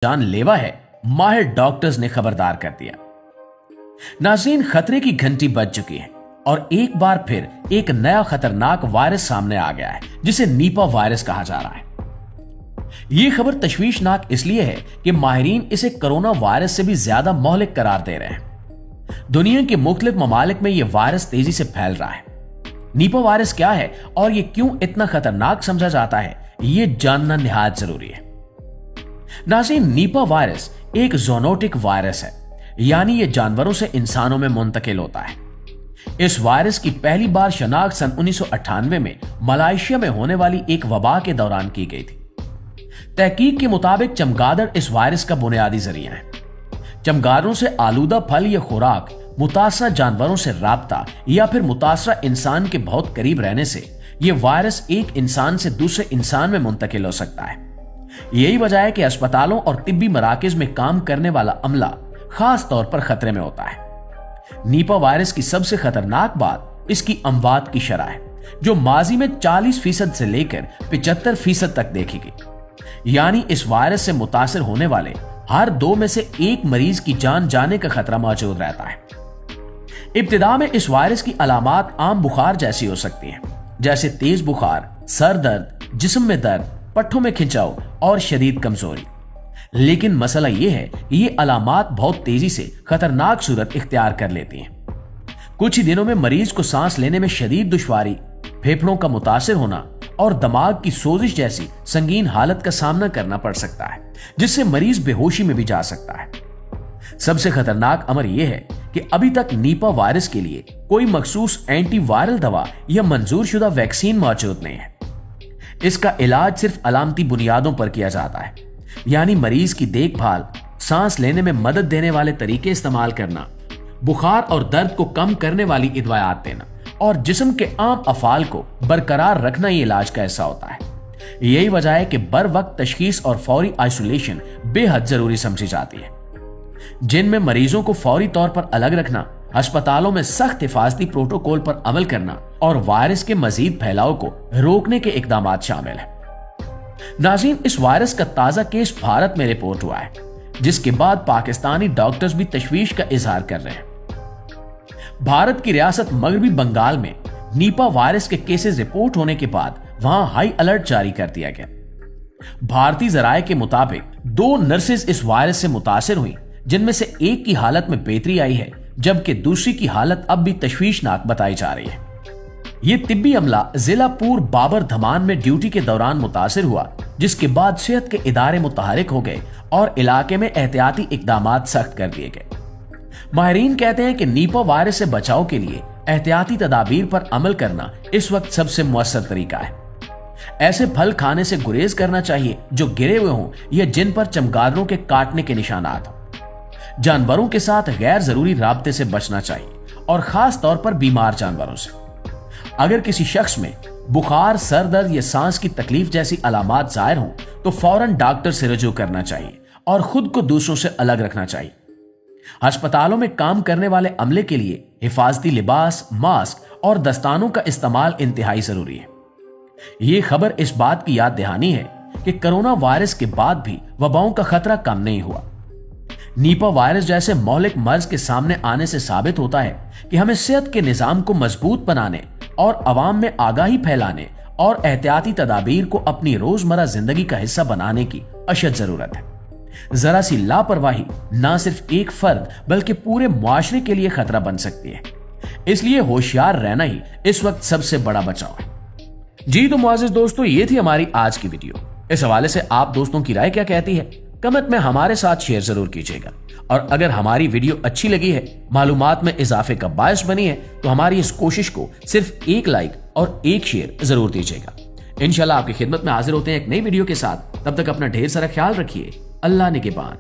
जान लेवा है, माहिर डॉक्टर्स ने खबरदार कर दिया। नाज़रीन, खतरे की घंटी बज चुकी है और एक बार फिर एक नया खतरनाक वायरस सामने आ गया है जिसे नीपा वायरस कहा जा रहा है। यह खबर तशवीशनाक इसलिए है कि माहिरीन इसे कोरोना वायरस से भी ज्यादा मोहलिक करार दे रहे हैं। दुनिया के मुख्तलिफ ममालिक में यह वायरस तेजी से फैल रहा है। नीपा वायरस क्या है और यह क्यों इतना खतरनाक समझा जाता है, यह जानना निहायत जरूरी है। नाज़रीन, नीपा वायरस एक ज़ूनोटिक वायरस है, यानी यह जानवरों से इंसानों में मुंतकिल होता है। इस वायरस की पहली बार शनाख्त सन 1998 में मलेशिया में होने वाली एक वबा के दौरान की गई थी। तहकीक के मुताबिक चमगादड़ इस वायरस का बुनियादी जरिया है। चमगादड़ों से आलूदा फल या खुराक, मुतासरा जानवरों से राब्ता या फिर मुतासरा इंसान के बहुत करीब रहने से यह वायरस एक इंसान से दूसरे इंसान में मुंतकिल हो सकता है। यही वजह है कि अस्पतालों और तिब्बी मराकज में काम करने वाला अमला खास तौर पर खतरे में होता है। नीपा वायरस की सबसे खतरनाक बात इसकी अमवात की शरह है, जो माजी में 40% से लेकर 75% तक देखी गई। यानी इस वायरस से मुतासर होने वाले हर 2 में से 1 मरीज की जान जाने का खतरा मौजूद रहता है। इब्तिदा में इस वायरस की अलामात आम बुखार जैसी हो सकती हैं, जैसे तेज बुखार, सर दर्द, जिस्म में दर्द, पट्टों में खिंचाव और शदीद कमजोरी। लेकिन मसला यह है कि ये अलामात बहुत तेजी से खतरनाक सूरत इख्तियार कर लेती हैं। कुछ ही दिनों में मरीज को सांस लेने में शदीद दुश्वारी, फेफड़ों का मुतासिर होना और दिमाग की सोजिश जैसी संगीन हालत का सामना करना पड़ सकता है, जिससे मरीज बेहोशी में भी जा सकता है। सबसे खतरनाक अमर यह है कि अभी तक नीपा वायरस के लिए कोई मखसूस एंटीवायरल दवा या मंजूर शुदा वैक्सीन मौजूद नहीं है। इसका इलाज सिर्फ अलामती बुनियादों पर किया जाता है, यानी मरीज की देखभाल, सांस लेने में मदद देने वाले तरीके इस्तेमाल करना, बुखार और दर्द को कम करने वाली इदवायात देना और जिस्म के आम अफाल को बरकरार रखना ये इलाज का हिस्सा होता है। यही वजह है कि बर वक्त तशखीस और फौरी आइसोलेशन बेहद जरूरी समझी जाती है। जिनमें मरीजों को फौरी तौर पर अलग रखना, अस्पतालों में सख्त हिफाजती प्रोटोकॉल पर अमल करना और वायरस के मजीद फैलाव को रोकने के इकदामात शामिल हैं। नाज़रीन, इस वायरस का ताजा केस भारत में रिपोर्ट हुआ है, जिसके बाद पाकिस्तानी डॉक्टर्स भी तशवीश का इजहार कर रहे हैं। भारत की रियासत मगरबी बंगाल में नीपा वायरस के केसेस रिपोर्ट होने के बाद वहां हाई अलर्ट जारी कर दिया गया। भारतीय जराये के मुताबिक 2 नर्सेज इस वायरस से मुतासिर हुई, जिनमें से एक की हालत में बेहतरी आई है, जबकि दूसरी की हालत अब भी तशवीशनाक बताई जा रही है। यह तिब्बी अमला जिला पूर्व बाबर धमान में ड्यूटी के दौरान मुतासिर हुआ, जिसके बाद सेहत के इदारे मुतहरिक हो गए और इलाके में एहतियाती इकदामात सख्त कर दिए गए। माहिरीन कहते हैं कि नीपा वायरस से बचाव के लिए एहतियाती तदाबीर पर अमल करना इस वक्त सबसे मुअस्सर तरीका है। ऐसे फल खाने से गुरेज करना चाहिए जो गिरे हुए हों या जिन पर चमगादड़ों के काटने के निशानात हों। जानवरों के साथ गैर जरूरी राब्ते से बचना चाहिए और खास तौर पर बीमार जानवरों से। अगर किसी शख्स में बुखार, सर दर्द या सांस की तकलीफ जैसी अलामात जाहिर हों तो फौरन डॉक्टर से रजू करना चाहिए और खुद को दूसरों से अलग रखना चाहिए। अस्पतालों में काम करने वाले अमले के लिए हिफाजती लिबास, मास्क और दस्तानों का इस्तेमाल इंतहाई जरूरी है। यह खबर इस बात की याद दहानी है कि कोरोना वायरस के बाद भी वबाओं का खतरा कम नहीं हुआ। नीपा वायरस जैसे मौलिक मर्ज के सामने आने से साबित होता है कि हमें सेहत के निजाम को मजबूत बनाने और अवाम में आगाही फैलाने और एहतियाती तदाबीर को अपनी रोजमर्रा जिंदगी का हिस्सा बनाने की अशद जरूरत है। जरा सी लापरवाही ना सिर्फ एक फर्द बल्कि पूरे मुआशरे के लिए खतरा बन सकती है। इसलिए होशियार रहना ही इस वक्त सबसे बड़ा बचाव है। जी तो मुआज़िज़ दोस्तों, ये थी हमारी आज की वीडियो। इस हवाले से आप दोस्तों की राय क्या कहती है, कमेंट में हमारे साथ शेयर जरूर कीजिएगा। और अगर हमारी वीडियो अच्छी लगी है, मालूमात में इजाफे का बायस बनी है, तो हमारी इस कोशिश को सिर्फ 1 लाइक और 1 शेयर जरूर दीजिएगा। इंशाल्लाह आपकी खिदमत में हाजिर होते हैं एक नई वीडियो के साथ। तब तक अपना ढेर सारा ख्याल रखिए। अल्लाह निगहबान।